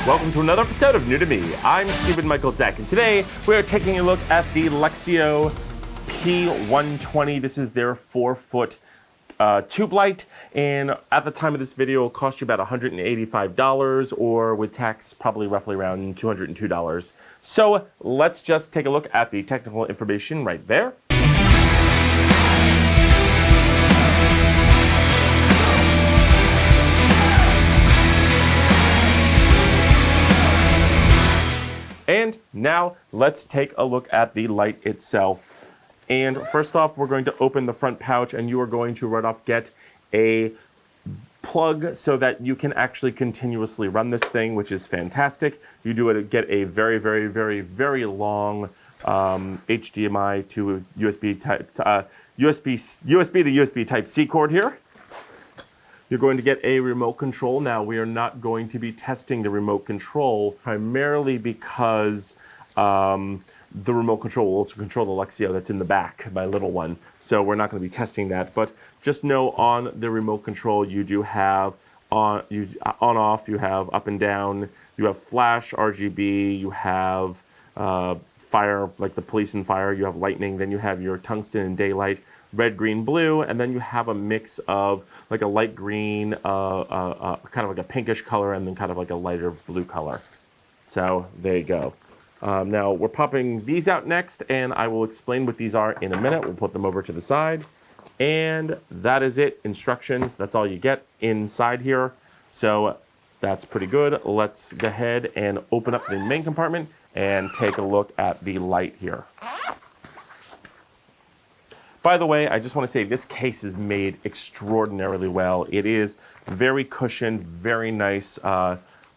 Welcome to another episode of New to Me. I'm Stephen Michael Zach, and today we are taking a look at the Luxceo P120. This is their 4-foot tube light, and at the time of this video, it'll cost you about $185, or with tax, probably roughly around $202. So let's just take a look at the technical information right there. And now let's take a look at the light itself. And first off, we're going to open the front pouch, and you are going to right off get a plug so that you can actually continuously run this thing, which is fantastic. You do get a very, very, very, very long HDMI to USB type USB to USB Type C cord here. You're going to get a remote control. Now, we are not going to be testing the remote control primarily because the remote control will also control the Luxceo that's in the back, my little one. So we're not going to be testing that. But just know on the remote control, you do have on off, you have up and down, you have flash, RGB, you have fire, like the police and fire, you have lightning, then you have your tungsten and daylight, red, green, blue, and then you have a mix of like a light green, kind of like a pinkish color, and then kind of like a lighter blue color. So there you go. Now we're popping these out next, and I will explain what these are in a minute. We'll put them over to the side, and that is it. Instructions, that's all you get inside here. So that's pretty good. Let's go ahead and open up the main compartment and take a look at the light here. By the way, I just want to say this case is made extraordinarily well. It is very cushioned, very nice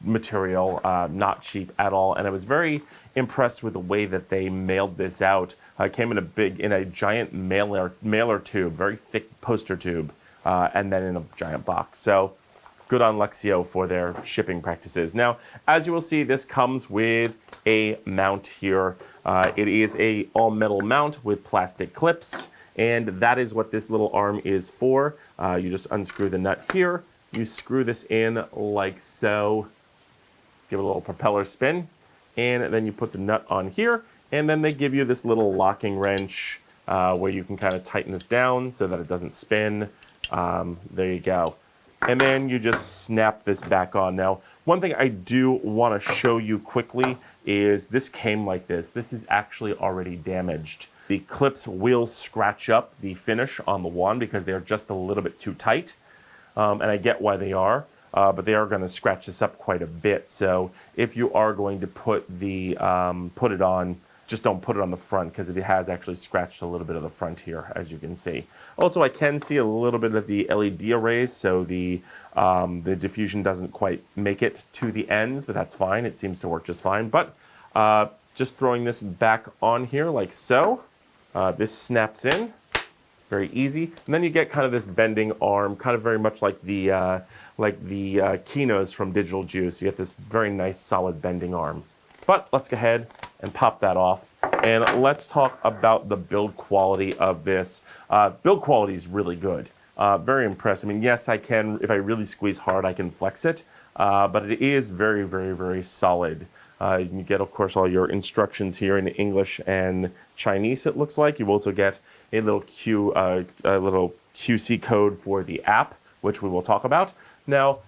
material, not cheap at all. And I was very impressed with the way that they mailed this out. It came in a giant mailer tube, very thick poster tube, and then in a giant box. So good on Luxceo for their shipping practices. Now, as you will see, this comes with a mount here. It is a all metal mount with plastic clips. And that is what this little arm is for. You just unscrew the nut here. You screw this in like so. Give it a little propeller spin. And then you put the nut on here. And then they give you this little locking wrench where you can kind of tighten this down so that it doesn't spin. There you go. And then you just snap this back on. Now, one thing I do want to show you quickly is this came like this. This is actually already damaged. The clips will scratch up the finish on the wand because they're just a little bit too tight. And I get why they are, but they are going to scratch this up quite a bit. So if you are going to put it on, just don't put it on the front because it has actually scratched a little bit of the front here, as you can see. Also, I can see a little bit of the LED arrays, so the diffusion doesn't quite make it to the ends, but that's fine. It seems to work just fine. But just throwing this back on here like so. This snaps in, very easy, and then you get kind of this bending arm, kind of very much like the Kinos from Digital Juice. You get this very nice, solid bending arm. But let's go ahead and pop that off, and let's talk about the build quality of this. Build quality is really good. Very impressed. I mean, yes, I can, if I really squeeze hard, I can flex it, but it is very, very, very solid. You get, of course, all your instructions here in English and Chinese, it looks like. You also get a little QC code for the app, which we will talk about. Now,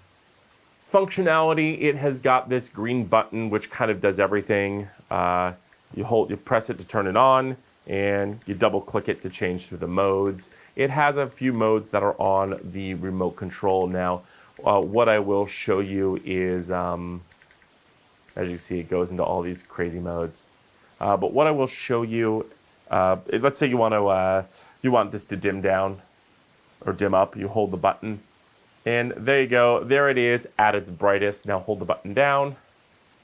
functionality, it has got this green button, which kind of does everything. You press it to turn it on, and you double click it to change through the modes. It has a few modes that are on the remote control. Now, what I will show you is, as you see, it goes into all these crazy modes. But what I will show you, let's say you want this to dim down or dim up. You hold the button, and there you go. There it is at its brightest. Now hold the button down,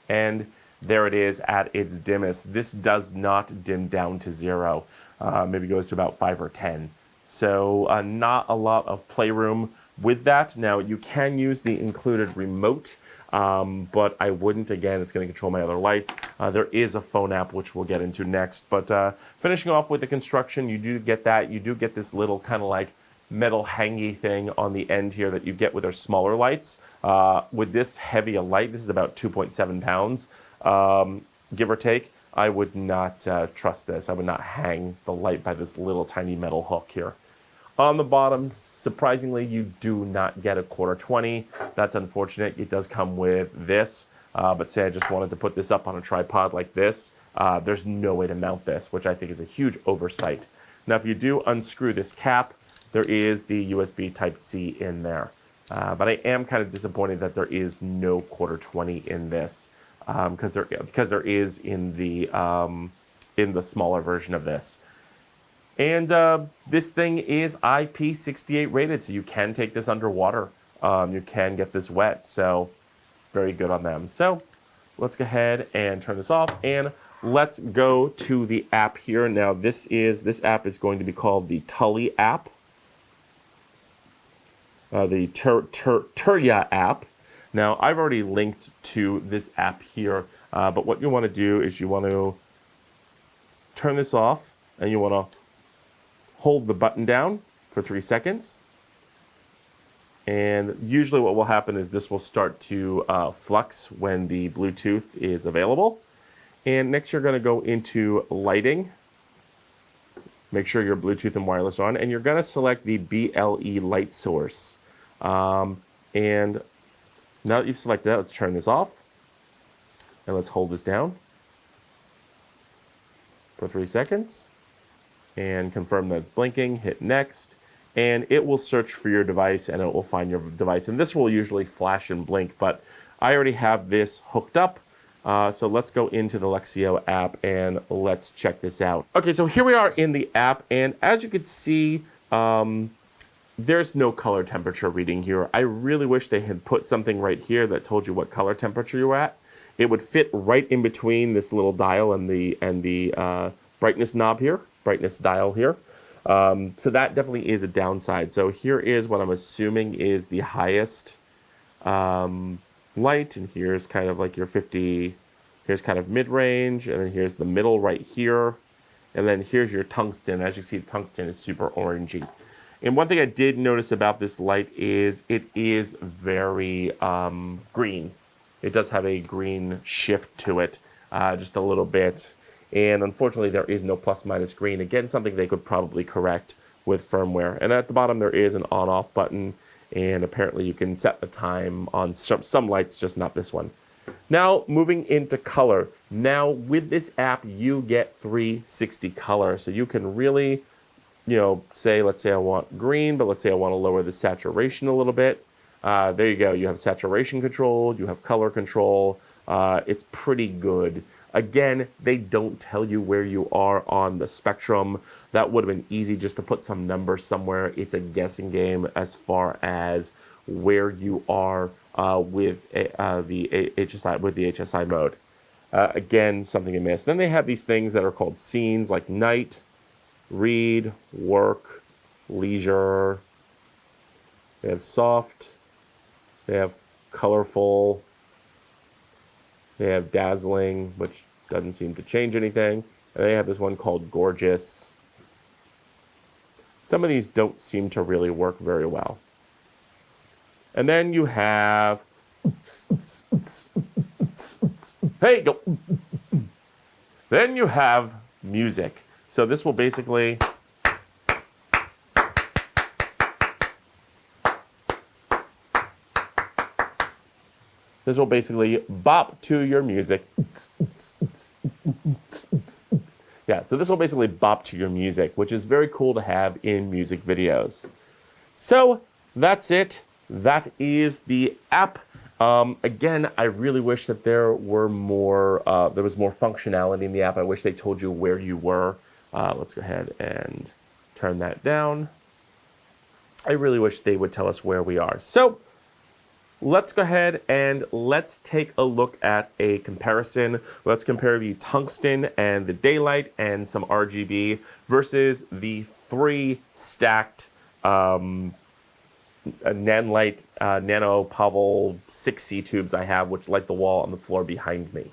and there it is at its dimmest. This does not dim down to 0. Maybe goes to about 5 or 10. So not a lot of playroom with that. Now you can use the included remote. But I wouldn't. Again, it's going to control my other lights. There is a phone app, which we'll get into next. But finishing off with the construction, you do get that. You do get this little kind of like metal hangy thing on the end here that you get with our smaller lights. With this heavy a light, this is about 2.7 pounds, give or take, I would not trust this. I would not hang the light by this little tiny metal hook here. On the bottom, surprisingly, you do not get a 1/4-20. That's unfortunate. It does come with this, but say I just wanted to put this up on a tripod like this, there's no way to mount this, which I think is a huge oversight. Now, if you do unscrew this cap, there is the USB Type-C in there. But I am kind of disappointed that there is no 1/4-20 in this, because there is in the smaller version of this. And this thing is IP68 rated, so you can take this underwater. You can get this wet, so very good on them. So let's go ahead and turn this off, and let's go to the app here. Now this app is going to be called the Tully app, the Turya app. Now I've already linked to this app here, but what you want to do is you want to turn this off, and you want to hold the button down for 3 seconds. And usually what will happen is this will start to flux when the Bluetooth is available. And next you're going to go into lighting. Make sure your Bluetooth and wireless are on, and you're going to select the BLE light source. And now that you've selected that, let's turn this off. And let's hold this down for 3 seconds. And confirm that it's blinking, hit next, and it will search for your device and it will find your device. And this will usually flash and blink, but I already have this hooked up. So let's go into the Luxceo app and let's check this out. Okay, so here we are in the app, and as you can see, there's no color temperature reading here. I really wish they had put something right here that told you what color temperature you're at. It would fit right in between this little dial and the brightness knob here. Brightness dial here. So that definitely is a downside. So here is what I'm assuming is the highest light, and here's kind of like your 50, here's kind of mid-range, and then here's the middle right here, and then here's your tungsten. As you can see, the tungsten is super orangey. And one thing I did notice about this light is it is very green. It does have a green shift to it, just a little bit. And unfortunately, there is no plus-minus green. Again, something they could probably correct with firmware. And at the bottom, there is an on-off button. And apparently, you can set the time on some lights, just not this one. Now, moving into color. Now, with this app, you get 360 color. So you can really, say, let's say I want green, but let's say I want to lower the saturation a little bit. There you go. You have saturation control. You have color control. It's pretty good. Again, they don't tell you where you are on the spectrum. That would have been easy just to put some number somewhere. It's a guessing game as far as where you are with the HSI mode. Again, something you missed. Then they have these things that are called scenes, like night, read, work, leisure. They have soft. They have colorful. They have dazzling, which doesn't seem to change anything. And they have this one called gorgeous. Some of these don't seem to really work very well. And then you have, hey, go. Then you have music. So this will basically, bop to your music. Yeah, so this will basically bop to your music, which is very cool to have in music videos. So that's it. That is the app. Again, I really wish that there was more functionality in the app. I wish they told you where you were. Let's go ahead and turn that down. I really wish they would tell us where we are. So let's go ahead and let's take a look at a comparison. Let's compare the tungsten and the daylight and some RGB versus the 3 stacked Nanlite Nano Pavel 6C tubes I have, which light the wall on the floor behind me.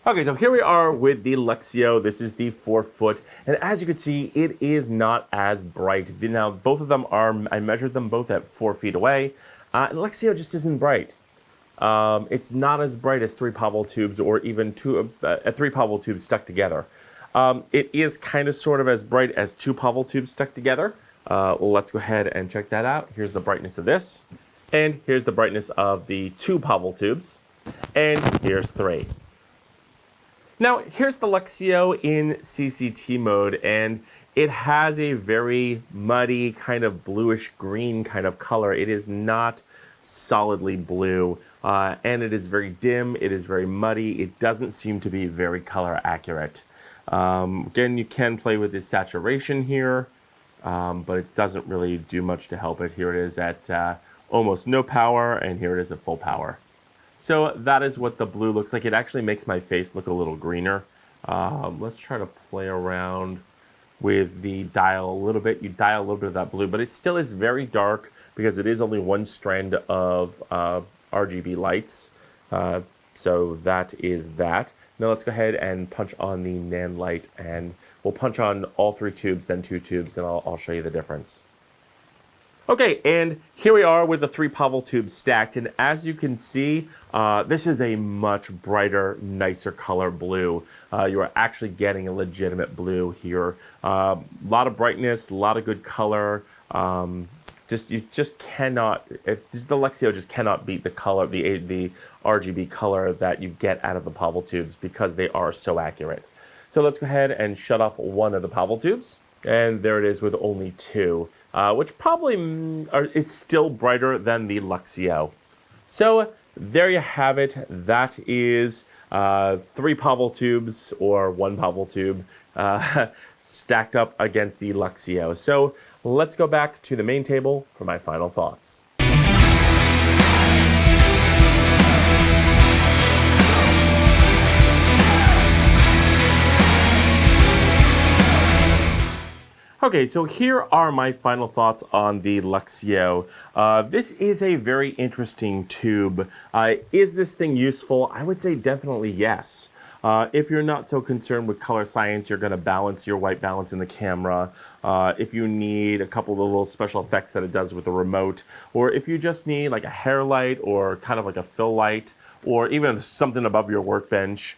Okay, so here we are with the Luxceo. This is the 4-foot, and as you can see, it is not as bright. Now, both of them are, I measured them both at 4 feet away, and Luxceo just isn't bright. It's not as bright as 3 Pavel tubes or even 3 Pavel tubes stuck together. It is kind of sort of as bright as 2 Pavel tubes stuck together. Let's go ahead and check that out. Here's the brightness of this, and here's the brightness of the 2 Pavel tubes, and here's 3. Now, here's the Luxceo in CCT mode, and it has a very muddy, kind of bluish green kind of color. It is not solidly blue, and it is very dim, it is very muddy. It doesn't seem to be very color accurate. Again, you can play with the saturation here, but it doesn't really do much to help it. Here it is at almost no power, and here it is at full power. So that is what the blue looks like. It actually makes my face look a little greener. Let's try to play around with the dial a little bit. You dial a little bit of that blue, but it still is very dark because it is only one strand of RGB lights. So that is that. Now let's go ahead and punch on the NAND light, and we'll punch on all 3 tubes, then 2 tubes, and I'll show you the difference. Okay, and here we are with the 3 Pavel tubes stacked, and as you can see, this is a much brighter, nicer color blue. You are actually getting a legitimate blue here. A lot of brightness, a lot of good color. You just cannot. The Luxceo just cannot beat the color, the RGB color that you get out of the Pavel tubes because they are so accurate. So let's go ahead and shut off one of the Pavel tubes, and there it is with only 2. Which probably is still brighter than the Luxceo. So there you have it. That is 3 Pavel tubes or 1 Pavel tube stacked up against the Luxceo. So let's go back to the main table for my final thoughts. Okay, so here are my final thoughts on the Luxceo. This is a very interesting tube. Is this thing useful? I would say definitely yes. If you're not so concerned with color science, you're going to balance your white balance in the camera. If you need a couple of the little special effects that it does with the remote, or if you just need like a hair light or kind of like a fill light, or even something above your workbench,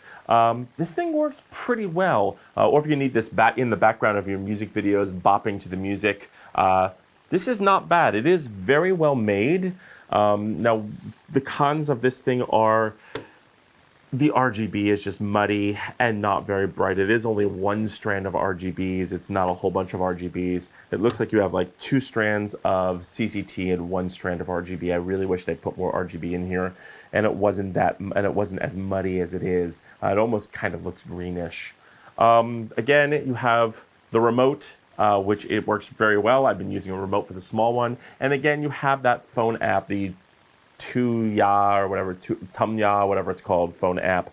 this thing works pretty well. Or if you need this in the background of your music videos, bopping to the music, this is not bad. It is very well made. Now, the cons of this thing are the RGB is just muddy and not very bright. It is only one strand of RGBs. It's not a whole bunch of RGBs. It looks like you have like 2 strands of CCT and 1 strand of RGB. I really wish they put more RGB in here, and it wasn't as muddy as it is. It almost kind of looks greenish. Again, you have the remote, which it works very well. I've been using a remote for the small one. And again, you have that phone app, the Tuya or whatever, Tumya, whatever it's called, phone app.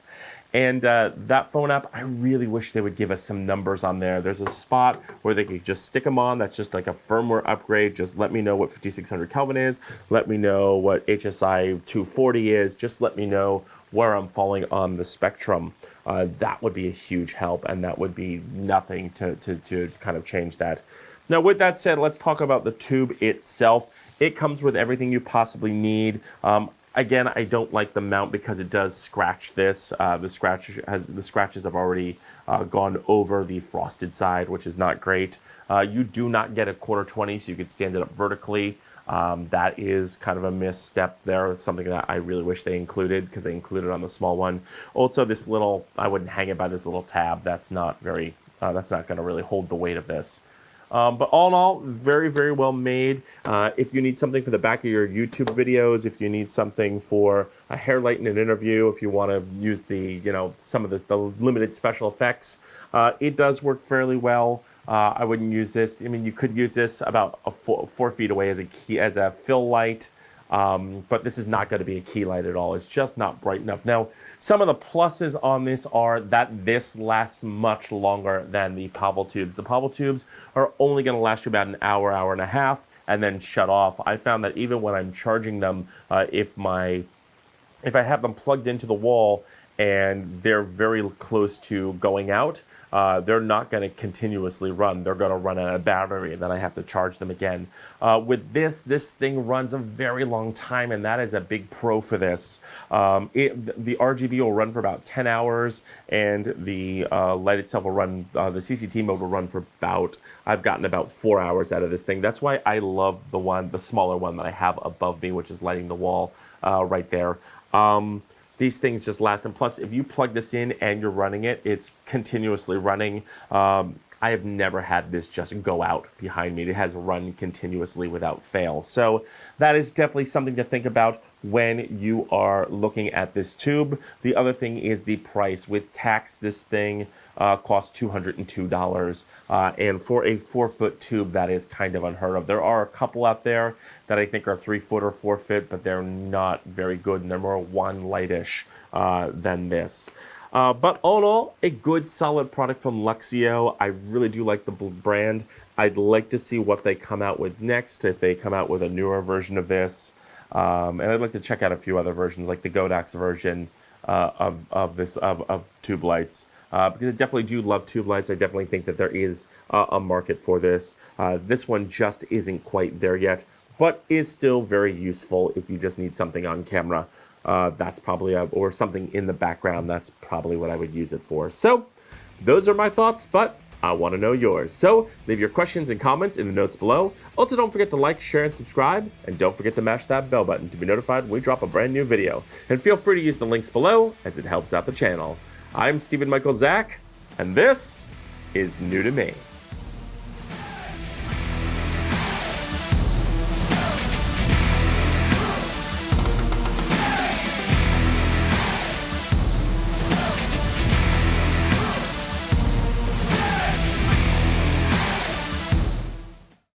And that phone app, I really wish they would give us some numbers on there. There's a spot where they could just stick them on. That's just like a firmware upgrade. Just let me know what 5600 Kelvin is. Let me know what HSI 240 is. Just let me know where I'm falling on the spectrum. That would be a huge help, and that would be nothing to kind of change that. Now, with that said, let's talk about the tube itself. It comes with everything you possibly need. Again, I don't like the mount because it does scratch this. The scratches have already gone over the frosted side, which is not great. You do not get a 1/4-20, so you could stand it up vertically. That is kind of a misstep there. It's something that I really wish they included because they included it on the small one. Also, this little, I wouldn't hang it by this little tab. That's not very, that's not going to really hold the weight of this. But all in all, very, very well made. If you need something for the back of your YouTube videos, if you need something for a hair light in an interview, if you want to use the, some of the limited special effects, it does work fairly well. I wouldn't use this. I mean, you could use this about 4 feet away as a fill light. But this is not going to be a key light at all. It's just not bright enough. Now, some of the pluses on this are that this lasts much longer than the Pavel tubes. The Pavel tubes are only going to last you about an hour, hour and a half, and then shut off. I found that even when I'm charging them, if I have them plugged into the wall and they're very close to going out. They're not going to continuously run. They're going to run out of battery, and then I have to charge them again. With this thing runs a very long time, and that is a big pro for this. The RGB will run for about 10 hours, and the light itself will run, the CCT mode will run for about, I've gotten about 4 hours out of this thing. That's why I love the smaller one that I have above me, which is lighting the wall right there. These things just last, and plus if you plug this in and you're running it, it's continuously running. I have never had this just go out behind me. It has run continuously without fail. So that is definitely something to think about when you are looking at this tube. The other thing is the price. With tax, this thing costs $202. And for a 4-foot tube, that is kind of unheard of. There are a couple out there that I think are 3-foot or 4-foot, but they're not very good, and they're more one lightish than this. But all in all, a good solid product from Luxceo. I really do like the brand. I'd like to see what they come out with next, if they come out with a newer version of this. And I'd like to check out a few other versions, like the Godox version of tube lights. Because I definitely do love tube lights. I definitely think that there is a market for this. This one just isn't quite there yet, but is still very useful if you just need something on camera. That's probably, or something in the background, that's probably what I would use it for. So those are my thoughts, but I want to know yours. So leave your questions and comments in the notes below. Also, don't forget to like, share, and subscribe. And don't forget to mash that bell button to be notified when we drop a brand new video. And feel free to use the links below, as it helps out the channel. I'm Stephen Michael Zach, and this is new to me.